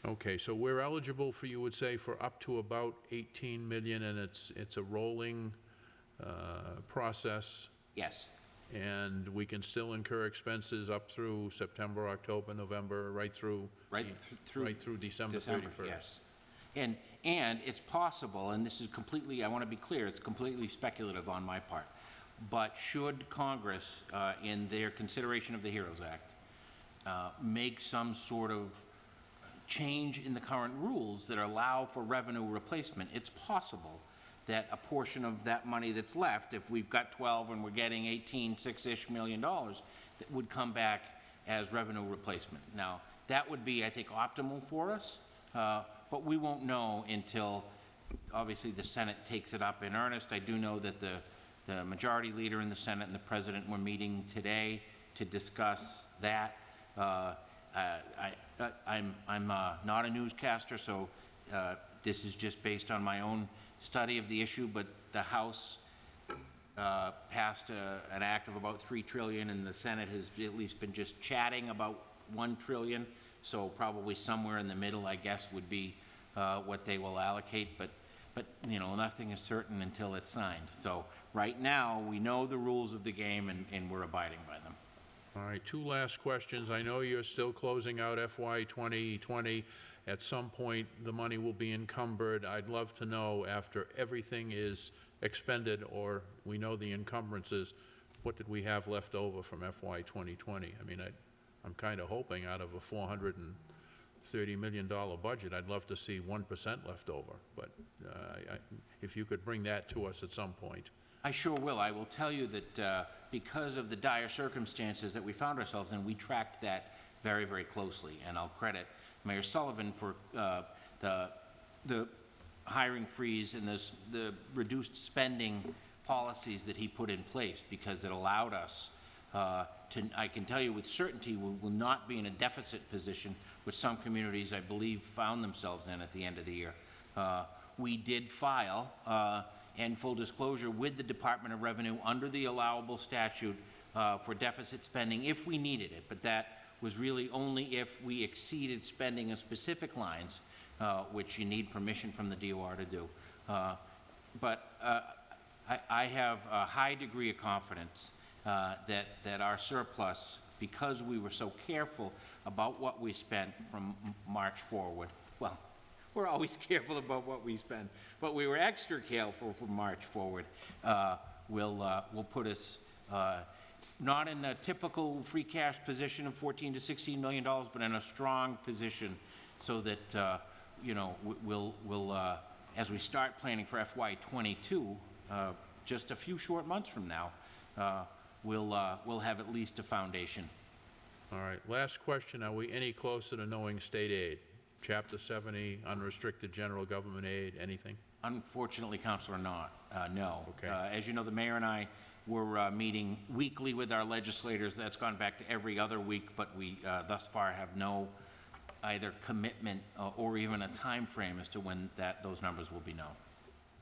okay, so we're eligible for, you would say, for up to about 18 million, and it's a rolling process? Yes. And we can still incur expenses up through September, October, November, right through December 31st. Yes. And it's possible, and this is completely, I want to be clear, it's completely speculative on my part, but should Congress, in their consideration of the HEROES Act, make some sort of change in the current rules that allow for revenue replacement, it's possible that a portion of that money that's left, if we've got 12 and we're getting 18, $6-ish million, that would come back as revenue replacement. Now, that would be, I think, optimal for us, but we won't know until, obviously, the Senate takes it up in earnest. I do know that the majority leader in the Senate and the president were meeting today to discuss that. I'm not a newscaster, so this is just based on my own study of the issue, but the House passed an act of about $3 trillion, and the Senate has at least been just chatting about $1 trillion, so probably somewhere in the middle, I guess, would be what they will allocate, but you know, nothing is certain until it's signed. So right now, we know the rules of the game, and we're abiding by them. All right, two last questions. I know you're still closing out FY 2020. At some point, the money will be encumbered. I'd love to know, after everything is expended, or we know the encumbrances, what did we have left over from FY 2020? I mean, I'm kind of hoping out of a $430 million budget, I'd love to see 1% left over. But if you could bring that to us at some point. I sure will. I will tell you that because of the dire circumstances that we found ourselves in, we tracked that very, very closely. And I'll credit Mayor Sullivan for the hiring freeze and the reduced spending policies that he put in place, because it allowed us I can tell you with certainty, we will not be in a deficit position, which some communities, I believe, found themselves in at the end of the year. We did file, and full disclosure, with the Department of Revenue under the allowable statute for deficit spending if we needed it, but that was really only if we exceeded spending of specific lines, which you need permission from the DOR to do. But I have a high degree of confidence that our surplus, because we were so careful about what we spent from March forward, well, we're always careful about what we spend, but we were extra careful from March forward, will put us not in the typical free cash position of $14 to $16 million, but in a strong position so that, you know, we'll as we start planning for FY '22, just a few short months from now, we'll have at least a foundation. All right, last question. Are we any closer to knowing state aid? Chapter 70, unrestricted general government aid, anything? Unfortunately, Councilor, no. Okay. As you know, the mayor and I were meeting weekly with our legislators. That's gone back to every other week, but we thus far have no either commitment or even a time frame as to when those numbers will be known.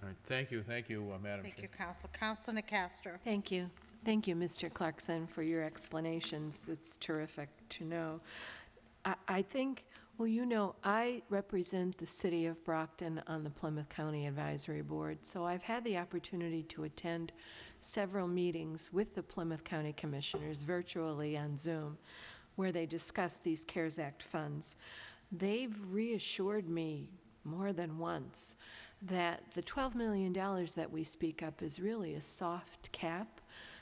All right, thank you, Madam Thank Chair. you, Councilor. Councilor Nacastro. Thank you. Thank you, Mr. Clarkson, for your explanations. It's terrific to know. I think, well, you know, I represent the city of Brockton on the Plymouth County Advisory Board, so I've had the opportunity to attend several meetings with the Plymouth County Commissioners virtually on Zoom, where they discuss these CARES Act funds. They've reassured me more than once that the $12 million that we speak of is really a soft cap,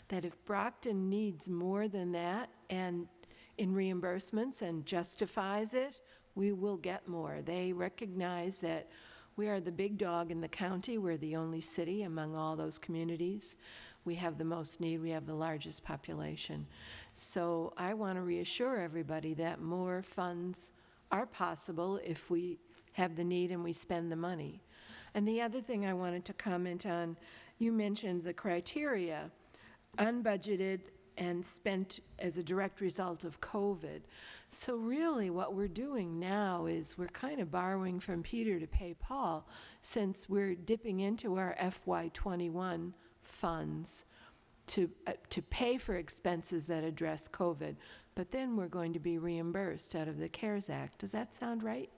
that if Brockton needs more than that and in reimbursements and justifies it, we will get more. They recognize that we are the big dog in the county. We're the only city among all those communities. We have the most need. We have the largest population. So I want to reassure everybody that more funds are possible if we have the need and we spend the money. And the other thing I wanted to comment on, you mentioned the criteria, unbudgeted and spent as a direct result of COVID. So really what we're doing now is we're kind of borrowing from Peter to pay Paul, since we're dipping into our FY21 funds to pay for expenses that address COVID, but then we're going to be reimbursed out of the CARES Act. Does that sound right?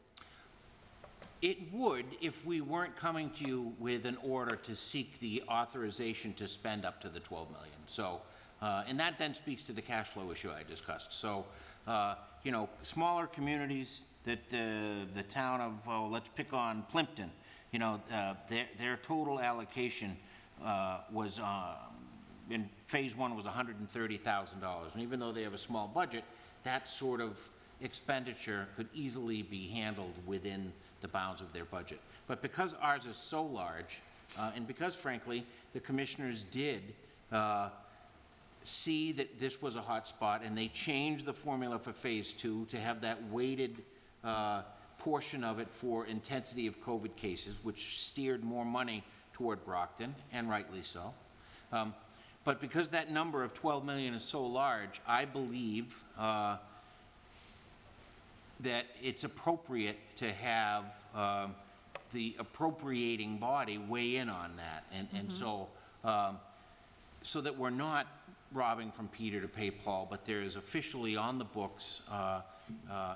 It would if we weren't coming to you with an order to seek the authorization to spend up to the $12 million. So, and that then speaks to the cash flow issue I discussed. So, you know, smaller communities that the town of, let's pick on Plimpton, you know, their total allocation was, in phase one was $130,000. And even though they have a small budget, that sort of expenditure could easily be handled within the bounds of their budget. But because ours is so large, and because frankly, the commissioners did see that this was a hot spot, and they changed the formula for Phase 2 to have that weighted portion of it for intensity of COVID cases, which steered more money toward Brockton, and rightly so. But because that number of 12 million is so large, I believe that it's appropriate to have the appropriating body weigh in on that. And so that we're not robbing from Peter to pay Paul, but there is officially on the books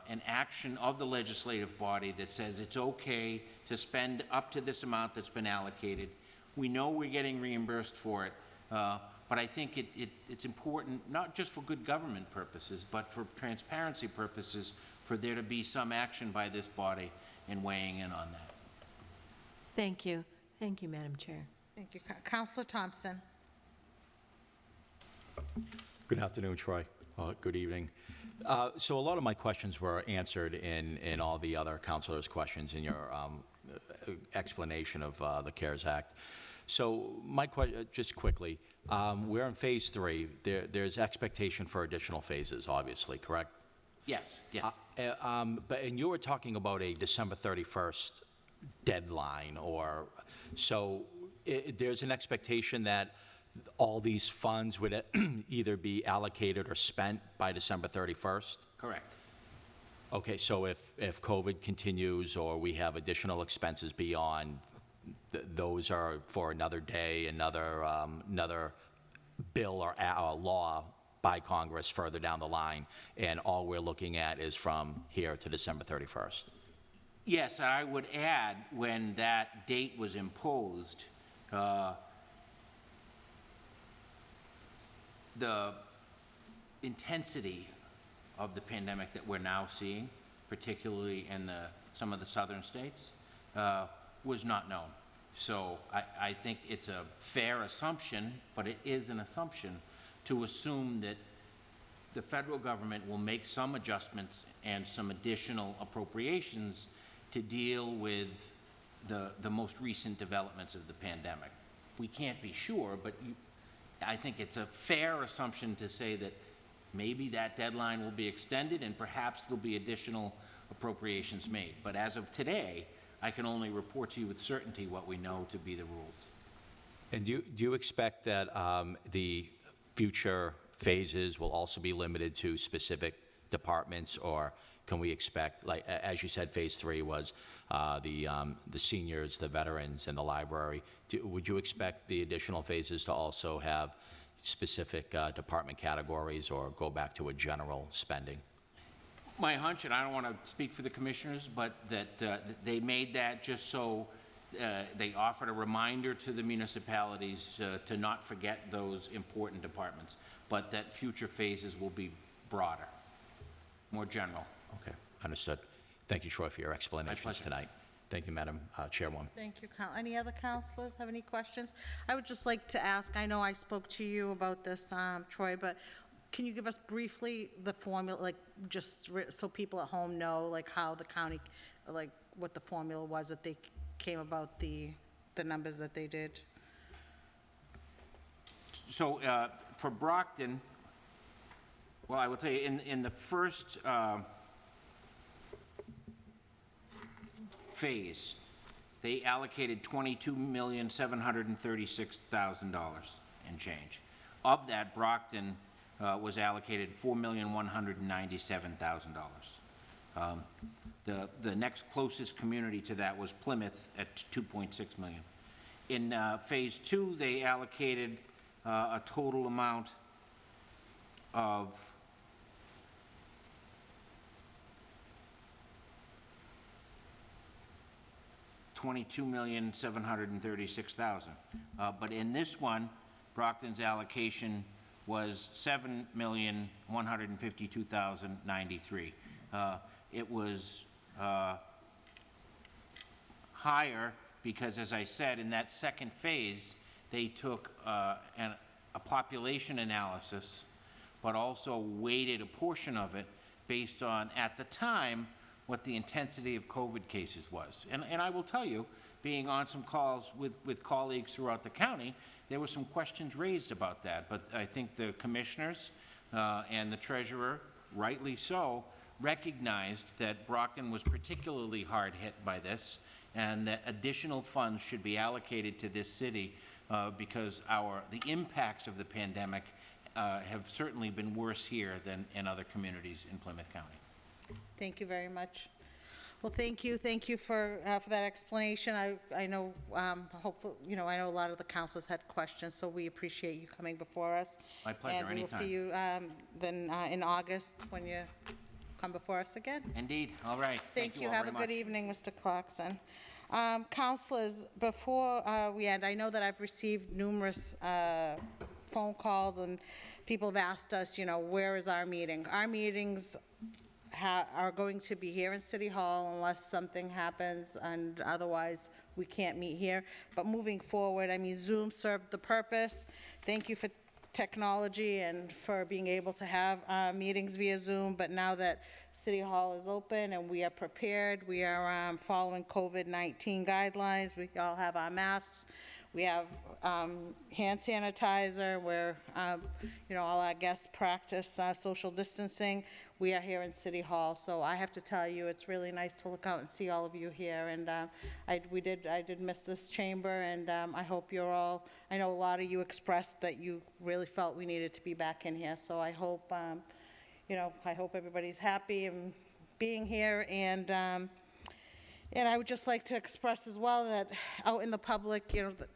an action of the legislative body that says it's okay to spend up to this amount that's been allocated. We know we're getting reimbursed for it, but I think it's important, not just for good government purposes, but for transparency purposes, for there to be some action by this body in weighing in on that. Thank you. Thank you, Madam Chair. Thank you. Counselor Thompson. Good afternoon, Troy. Good evening. So a lot of my questions were answered in all the other councilors' questions in your explanation of the CARES Act. So my question, just quickly, we're in Phase 3. There's expectation for additional phases, obviously, correct? Yes, yes. And you were talking about a December 31st deadline, or so there's an expectation that all these funds would either be allocated or spent by December 31st? Correct. Okay, so if COVID continues or we have additional expenses beyond, those are for another day, another bill or law by Congress further down the line, and all we're looking at is from here to December 31st? Yes, I would add, when that date was imposed, the intensity of the pandemic that we're now seeing, particularly in some of the southern states, was not known. So I think it's a fair assumption, but it is an assumption, to assume that the federal government will make some adjustments and some additional appropriations to deal with the most recent developments of the pandemic. We can't be sure, but I think it's a fair assumption to say that maybe that deadline will be extended and perhaps there'll be additional appropriations made. But as of today, I can only report to you with certainty what we know to be the rules. And do you expect that the future phases will also be limited to specific departments, or can we expect, like, as you said, Phase 3 was the seniors, the veterans, and the library. Would you expect the additional phases to also have specific department categories, or go back to a general spending? My hunch, and I don't want to speak for the commissioners, but that they made that just so they offered a reminder to the municipalities to not forget those important departments, but that future phases will be broader, more general. Okay, understood. Thank you, Troy, for your explanations tonight. Thank you, Madam Chairwoman. Thank you. Any other counselors have any questions? I would just like to ask, I know I spoke to you about this, Troy, but can you give us briefly the formula, like, just so people at home know, like, how the county, like, what the formula was that they came about the numbers that they did? So for Brockton, well, I will tell you, in the first phase, they allocated $22,736,000 and change. Of that, Brockton was allocated $4,197,000. The next closest community to that was Plymouth at $2.6 million. In Phase 2, they allocated a total amount of $22,736,000. But in this one, Brockton's allocation was $7,152,093. It was higher because, as I said, in that second phase, they took a population analysis, but also weighted a portion of it based on, at the time, what the intensity of COVID cases was. And I will tell you, being on some calls with colleagues throughout the county, there were some questions raised about that. But I think the commissioners and the treasurer, rightly so, recognized that Brockton was particularly hard hit by this, and that additional funds should be allocated to this city because the impacts of the pandemic have certainly been worse here than in other communities in Plymouth County. Thank you very much. Well, thank you for that explanation. I know, hopefully, I know a lot of the councilors had questions, so we appreciate you coming before us. My pleasure, And we will anytime. see you then in August when you come before us again. Indeed, all right. Thank you. all Have very a good much. evening, Mr. Clarkson. Councilors, before we end, I know that I've received numerous phone calls, and people have asked us, where is our meeting? Our meetings are going to be here in City Hall unless something happens, and otherwise we can't meet here. But moving forward, Zoom served the purpose. Thank you for technology and for being able to have meetings via Zoom, but now that City Hall is open and we are prepared, we are following COVID-19 guidelines, we all have our masks, we have hand sanitizer, where, all our guests practice social distancing. We are here in City Hall, so I have to tell you, it's really nice to look out and see all of you here, and I did miss this chamber, and I hope you're all, I know a lot of you expressed that you really felt we needed to be back in here, so I hope, I hope everybody's happy and being here, and I would just like to express as well that out in the public, that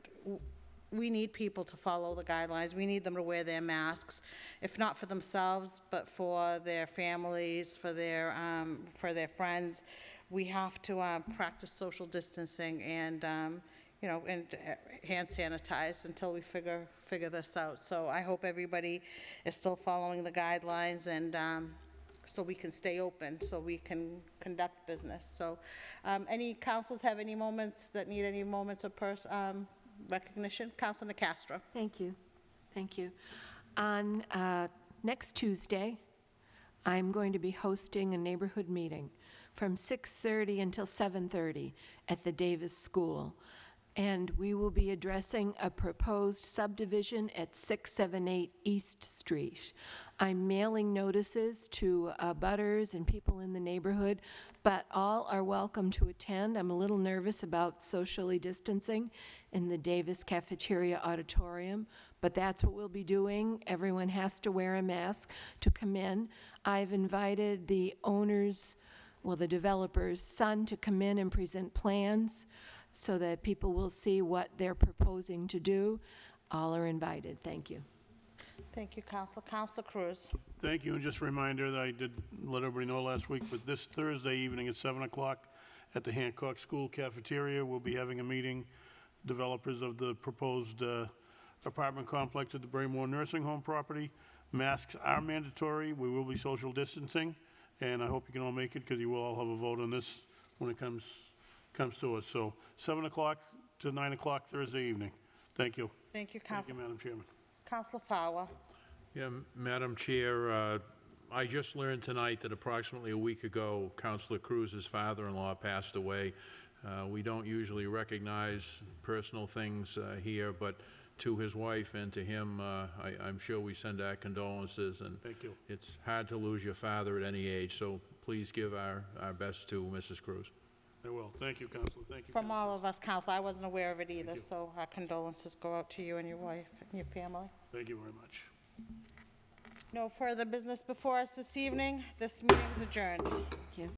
we need people to follow the guidelines. We need them to wear their masks, if not for themselves, but for their families, for their friends. We have to practice social distancing and, and hand sanitize until we figure this out. So I hope everybody is still following the guidelines, and so we can stay open, so we can conduct business. So any councils have any moments that need any moments of recognition? Councilor Castro. Thank you. Thank you. On next Tuesday, I'm going to be hosting a neighborhood meeting from 6:30 until 7:30 at the Davis School. And we will be addressing a proposed subdivision at 678 East Street. I'm mailing notices to butters and people in the neighborhood, but all are welcome to attend. I'm a little nervous about socially distancing in the Davis Cafeteria Auditorium, but that's what we'll be doing. Everyone has to wear a mask to come in. I've invited the owner's, the developer's son to come in and present plans so that people will see what they're proposing to do. All are invited. Thank you. Thank you, Councilor. Councilor Cruz. Thank you, and just a reminder that I did let everybody know last week, but this Thursday evening at 7 o'clock at the Hancock School Cafeteria, we'll be having a meeting, developers of the proposed apartment complex at the Braymore Nursing Home property. Masks are mandatory. We will be social distancing, and I hope you can all make it, because you will all have a vote on this when it comes to us. So 7 o'clock to 9 o'clock Thursday evening. Thank you. Thank you, Thank you, Councilor. Madam Chairman. Councilor Fowler. Yeah, Madam Chair, I just learned tonight that approximately a week ago, Councilor Cruz's father-in-law passed away. We don't usually recognize personal things here, but to his wife and to him, I'm sure we send our condolences. And Thank you. it's hard to lose your father at any age, so please give our best to Mrs. Cruz. I will. Thank you, Councilor. Thank you. From all of us, Council, I wasn't aware of it either, you. so our condolences go out to you and your wife and your family. Thank you very much. No further business before us this evening. This meeting is adjourned. Thank you.